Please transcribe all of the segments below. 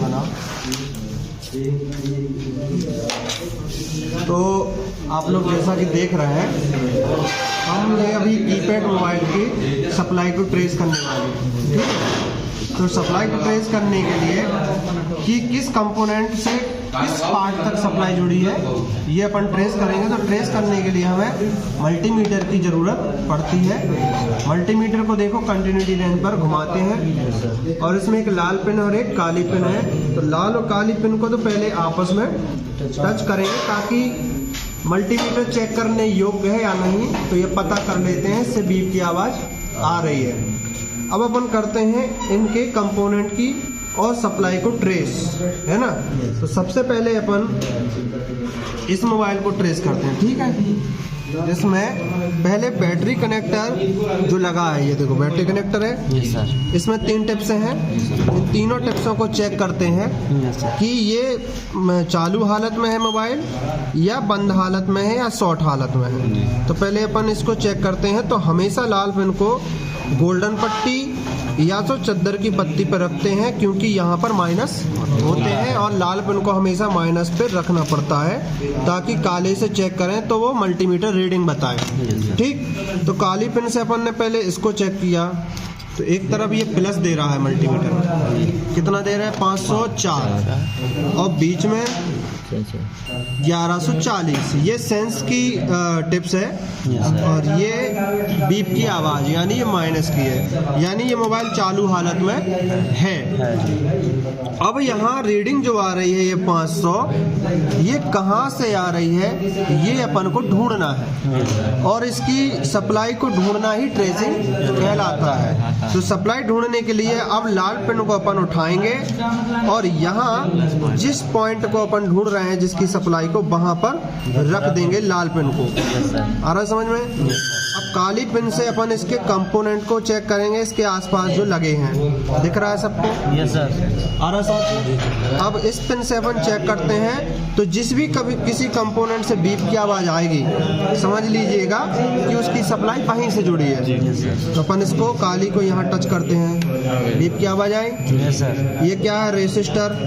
बनाओ। तो आप लोग जैसा कि देख रहे हैं, हमने अभी कीपैड मोबाइल की सप्लाई को ट्रेस करने वाले हैं, ठीक है। तो सप्लाई को ट्रेस करने के लिए कि किस कंपोनेंट से किस पार्ट तक सप्लाई जुड़ी है, ये अपन ट्रेस करेंगे। तो ट्रेस करने के लिए हमें मल्टीमीटर की ज़रूरत पड़ती है। मल्टीमीटर को देखो कंटिन्यूटी लाइन पर घुमाते हैं और इसमें एक लाल पिन और एक काली पिन है। तो लाल और काली पिन को तो पहले आपस में टच करेंगे ताकि मल्टीमीटर चेक करने योग्य है या नहीं, तो ये पता कर लेते हैं। इससे बीप की आवाज़ आ रही है। अब अपन करते हैं इनके कंपोनेंट की और सप्लाई को ट्रेस, है ना। तो सबसे पहले अपन इस मोबाइल को ट्रेस करते हैं, ठीक है। जिसमें पहले बैटरी कनेक्टर जो लगा है, ये देखो बैटरी कनेक्टर है। सर। इसमें 3 टिप्स हैं। इन तीनों टिप्सों को चेक करते हैं कि ये चालू हालत में है मोबाइल या बंद हालत में है या शॉर्ट हालत में है। तो पहले अपन इसको चेक करते हैं। तो हमेशा लाल पिन को गोल्डन पट्टी या तो चद्दर की पत्ती पर रखते हैं, क्योंकि यहाँ पर माइनस होते हैं और लाल पिन को हमेशा माइनस पे रखना पड़ता है ताकि काले से चेक करें तो वो मल्टीमीटर रीडिंग बताए, ठीक। तो काली पिन से अपन ने पहले इसको चेक किया। तो एक तरफ ये प्लस दे रहा है मल्टीमीटर, कितना दे रहा है 504, और बीच में 1140। ये सेंस की टिप्स है और ये बीप की आवाज़, यानी ये माइनस की है, यानी ये मोबाइल चालू हालत में है। अब यहाँ रीडिंग जो आ रही है ये 500, ये कहाँ से आ रही है ये अपन को ढूंढना है और इसकी सप्लाई को ढूंढना ही ट्रेसिंग कहलाता है। तो सप्लाई ढूंढने के लिए अब लाल पिन को अपन उठाएंगे और यहाँ जिस पॉइंट को अपन ढूंढ रहे हैं जिसकी सप्लाई को, वहां पर रख देंगे लाल पिन को। आ रहा समझ में। अब काली पिन से अपन इसके कंपोनेंट को चेक करेंगे, इसके आसपास जो लगे हैं। दिख रहा है सबको? Yes sir. आ रहा समझ। अब इस पिन से अपन चेक करते हैं। तो जिस भी कभी किसी कंपोनेंट से बीप की आवाज़ आएगी, समझ लीजिएगा कि उसकी सप्लाई वहीं से जुड़ी है। तो अपन इसको काली को यहाँ टच करते हैं, बीप की आवाज़ आई। Yes sir. ये क्या है, रेसिस्टर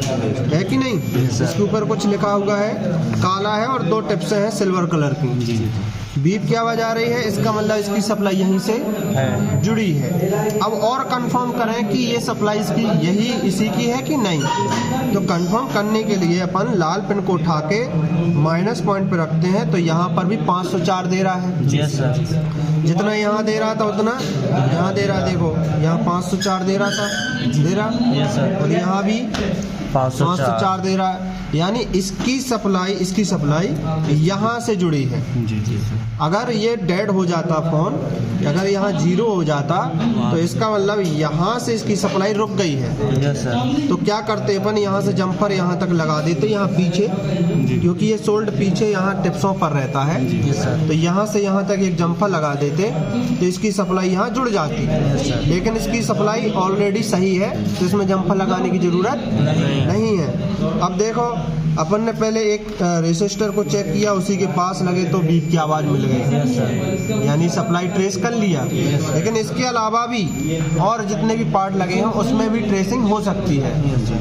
है कि नहीं? इसके ऊपर कुछ लिखा हुआ है, काला है और 2 टिप्स हैं सिल्वर कलर की। बीप की आवाज़ आ रही है, इसका मतलब इसकी सप्लाई यहीं से जुड़ी है। अब और कंफर्म करें कि ये सप्लाई इसकी यही इसी की है कि नहीं। तो कंफर्म करने के लिए अपन लाल पिन को उठा के माइनस पॉइंट पे रखते हैं। तो यहाँ पर भी 504 दे रहा है। Yes sir. जितना यहाँ दे रहा था उतना यहाँ दे रहा, देखो यहाँ 504 दे रहा था, दे रहा। Yes sir. और यहाँ भी 504 दे रहा है, यानी इसकी सप्लाई यहाँ से जुड़ी है। जी। अगर ये डेड हो जाता फ़ोन, अगर यहाँ 0 हो जाता, तो इसका मतलब यहाँ से इसकी सप्लाई रुक गई है। Yes sir. तो क्या करते अपन, यहाँ से जंपर यहाँ तक लगा देते, यहाँ पीछे, क्योंकि ये सोल्ड पीछे यहाँ टिप्सों पर रहता है। Yes sir. तो यहाँ से यहाँ तक एक जंपर लगा देते तो इसकी सप्लाई यहाँ जुड़ जाती। Yes sir. लेकिन इसकी सप्लाई ऑलरेडी सही है, तो इसमें जंपर लगाने की ज़रूरत नहीं है। अब देखो, अपन ने पहले एक रेसिस्टर को चेक किया, उसी के पास लगे तो बीप की आवाज़ मिल गई, यानी सप्लाई ट्रेस कर लिया। लेकिन इसके अलावा भी और जितने भी पार्ट लगे हैं उसमें भी ट्रेसिंग हो सकती है,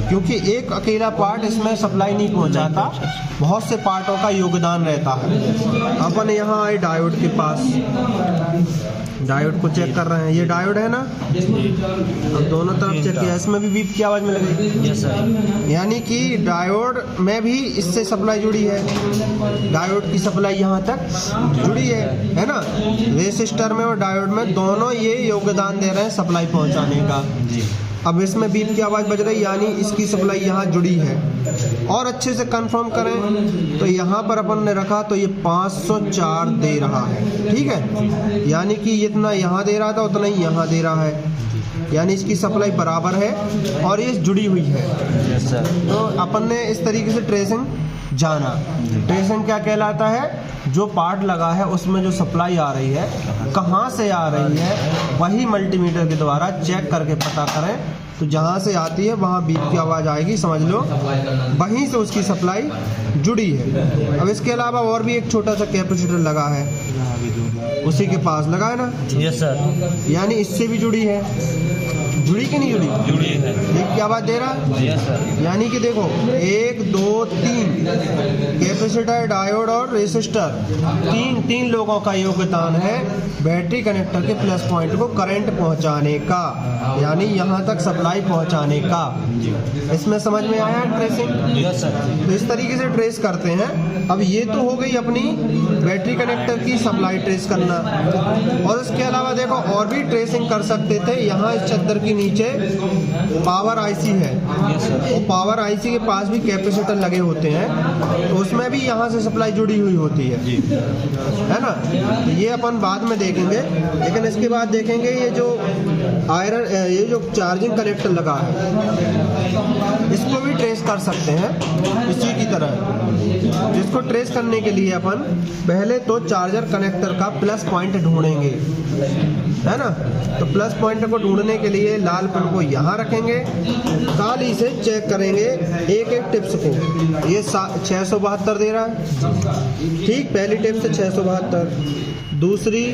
क्योंकि एक अकेला पार्ट इसमें सप्लाई नहीं पहुंचाता, बहुत से पार्टों का योगदान रहता है। अपन यहाँ आए डायोड के पास, डायोड को चेक कर रहे हैं। ये डायोड है ना, अब दोनों तरफ चेक किया, इसमें भी बीप की आवाज़ मिल गई। Yes sir. यानी कि डायोड में भी इससे सप्लाई जुड़ी है, डायोड की सप्लाई यहाँ तक जुड़ी है ना। रेसिस्टर में और डायोड में दोनों ये योगदान दे रहे हैं सप्लाई पहुँचाने का। अब इसमें बीप की आवाज़ बज रही, यानी इसकी सप्लाई यहाँ जुड़ी है। और अच्छे से कंफर्म करें तो यहाँ पर अपन ने रखा तो ये 504 दे रहा है, ठीक है। यानी कि जितना यहाँ दे रहा था उतना ही यहाँ दे रहा है, यानी इसकी सप्लाई बराबर है और ये जुड़ी हुई है। Yes sir. तो अपन ने इस तरीके से ट्रेसिंग जाना। ट्रेसिंग क्या कहलाता है, जो पार्ट लगा है उसमें जो सप्लाई आ रही है कहाँ से आ रही है, वही मल्टीमीटर के द्वारा चेक करके पता करें तो जहाँ से आती है वहाँ बीप की आवाज़ आएगी, समझ लो वहीं से उसकी सप्लाई जुड़ी है। अब इसके अलावा और भी एक छोटा सा कैपेसिटर लगा है, उसी के पास लगा है ना? Yes sir. यानी इससे भी जुड़ी है, जुड़ी कि नहीं जुड़ी? जुड़ी है। बीप की आवाज़ दे रहा है। Yes sir. यानी कि देखो 1 2 3 कैपेसिटर, डायोड और रेसिस्टर, तीन लोगों का योगदान है बैटरी कनेक्टर के प्लस पॉइंट को करंट पहुंचाने का, यानी यहाँ तक सप्लाई पहुंचाने का। इसमें समझ में आया ट्रेसिंग? Yes sir. तो इस तरीके से ट्रेस करते हैं। अब ये तो हो गई अपनी बैटरी कनेक्टर की सप्लाई ट्रेस करना, और इसके अलावा देखो और भी ट्रेसिंग कर सकते थे। यहाँ इस चद्दर के नीचे पावर आईसी है, और पावर आईसी के पास भी कैपेसिटर लगे होते हैं, तो उसमें भी यहाँ से सप्लाई जुड़ी हुई होती है ना? तो ये अपन बाद में देखेंगे, लेकिन इसके बाद देखेंगे ये जो ये जो चार्जिंग कनेक्टर लगा है, इसको भी ट्रेस कर सकते हैं इसी की तरह। जिसको ट्रेस करने के लिए अपन पहले तो चार्जर कनेक्टर का प्लस पॉइंट ढूंढेंगे, है ना? तो प्लस पॉइंट को ढूंढने के लिए लाल पिन को यहाँ रखेंगे, काली से चेक करेंगे एक एक टिप्स को। ये 672 दे रहा है, ठीक, पहली टिप से 672, दूसरी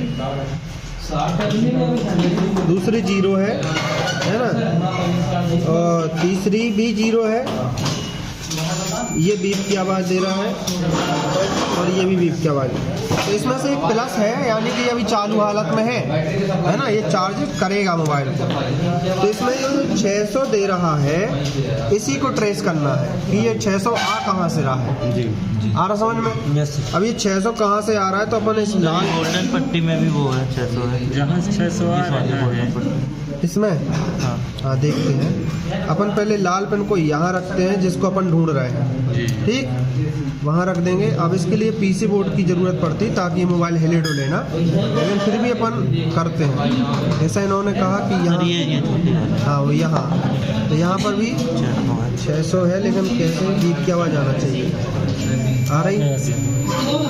0 है ना? और तीसरी भी 0 है। ये बीप की आवाज़ दे रहा है, और ये भी बीप की आवाज़। तो इसमें से एक प्लस है, यानी कि अभी चालू हालत में है ना? ये चार्ज करेगा मोबाइल को। तो इसमें जो 600 दे रहा है, इसी को ट्रेस करना है कि ये 600 आ कहाँ से रहा है। जी आ रहा समझ में? यस। अब ये 600 कहाँ से आ रहा है, तो अपन इस लाल गोल्डन पट्टी में भी वो है 600 है, जहाँ से 600 आ रहा है इसमें। हाँ, देखते हैं। अपन पहले लाल पेन को यहाँ रखते हैं जिसको अपन ढूंढ रहे हैं, ठीक, वहाँ रख देंगे। अब इसके लिए पीसी बोर्ड की ज़रूरत पड़ती ताकि मोबाइल हिले डुले ना, लेकिन फिर भी अपन करते हैं। ऐसा इन्होंने कहा कि यहाँ, हाँ वो यहाँ, तो यहाँ पर भी 600 है, लेकिन कैसे बीप की आवाज़ आना चाहिए? आ रही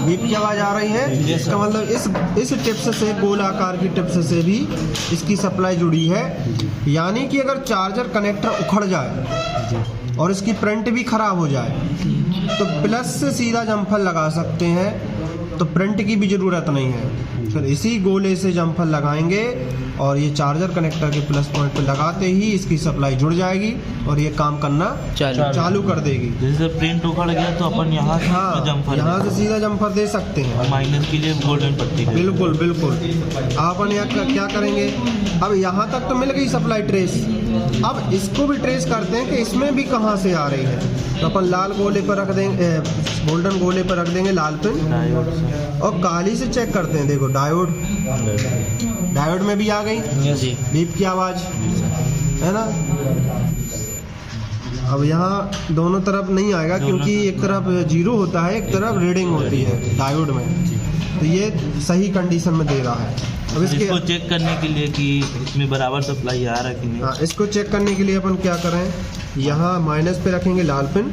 बीप की आवाज़ आ रही है। इसका मतलब इस टिप्स से, गोल आकार की टिप्स से भी इसकी सप्लाई जुड़ी है। यानी कि अगर चार्जर कनेक्टर उखड़ जाए और इसकी प्रिंट भी खराब हो जाए, तो प्लस से सीधा जम्फर लगा सकते हैं, तो प्रिंट की भी ज़रूरत नहीं है। फिर इसी गोले से जम्फर लगाएंगे और ये चार्जर कनेक्टर के प्लस पॉइंट पर लगाते ही इसकी सप्लाई जुड़ जाएगी और ये काम करना चालू कर देगी। जैसे प्रिंट उखड़ गया तो अपन यहाँ से, हाँ, जम्फर यहाँ से सीधा जम्फर दे सकते हैं, माइनस के लिए गोल्डन पट्टी। बिल्कुल बिल्कुल। अपन यहाँ क्या करेंगे, अब यहाँ तक तो मिल गई सप्लाई ट्रेस। अब इसको भी ट्रेस करते हैं कि इसमें भी कहाँ से आ रही है। तो अपन लाल गोले पर रख देंगे, गोल्डन गोले पर रख देंगे लाल पिन, और काली से चेक करते हैं। देखो डायोड में भी आ गई बीप की आवाज़, है ना? अब यहाँ दोनों तरफ नहीं आएगा, क्योंकि एक तरफ 0 होता है, एक तरफ रीडिंग होती है डायोड में। तो ये सही कंडीशन में दे रहा है। अब इसको चेक करने के लिए कि इसमें बराबर सप्लाई आ रहा है कि नहीं। हाँ, इसको चेक करने के लिए अपन क्या करें, यहाँ माइनस पे रखेंगे लाल पिन,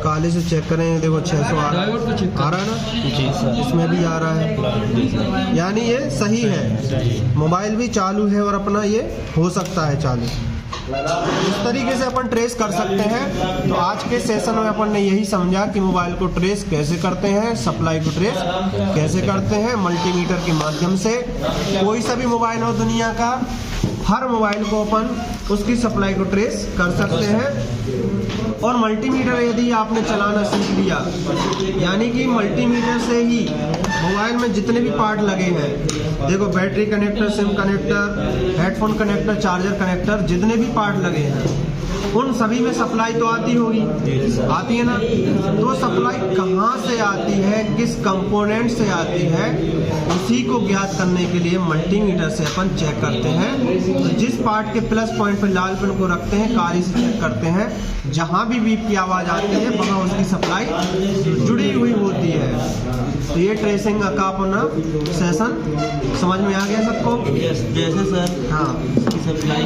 काले से चेक करें। देखो 600 आ रहा है ना? जी सर। इसमें भी आ रहा है, यानी ये सही है। मोबाइल भी चालू है और अपना ये हो सकता है चालू। इस तरीके से अपन ट्रेस कर सकते हैं। तो आज के सेशन में अपन ने यही समझा कि मोबाइल को ट्रेस कैसे करते हैं, सप्लाई को ट्रेस कैसे करते हैं मल्टीमीटर के माध्यम से। कोई सा भी मोबाइल हो दुनिया का, हर मोबाइल को अपन उसकी सप्लाई को ट्रेस कर सकते हैं। और मल्टीमीटर यदि आपने चलाना सीख लिया, यानी कि मल्टीमीटर से ही मोबाइल में जितने भी पार्ट लगे हैं, देखो battery connector, SIM connector, headphone connector, charger connector, जितने भी पार्ट लगे हैं उन सभी में सप्लाई तो आती होगी, आती है ना? तो सप्लाई कहाँ से आती है, किस कंपोनेंट से आती है, उसी को ज्ञात करने के लिए मल्टीमीटर से अपन चेक करते हैं। तो जिस पार्ट के प्लस पॉइंट पर लाल पिन को रखते हैं, काली से चेक करते हैं, जहाँ भी बीप की आवाज़ आती है वहाँ उसकी सप्लाई जुड़ी हुई होती है। तो ये ट्रेसिंग का अपना सेशन समझ में आ गया सबको? जैसे सर, हाँ, सप्लाई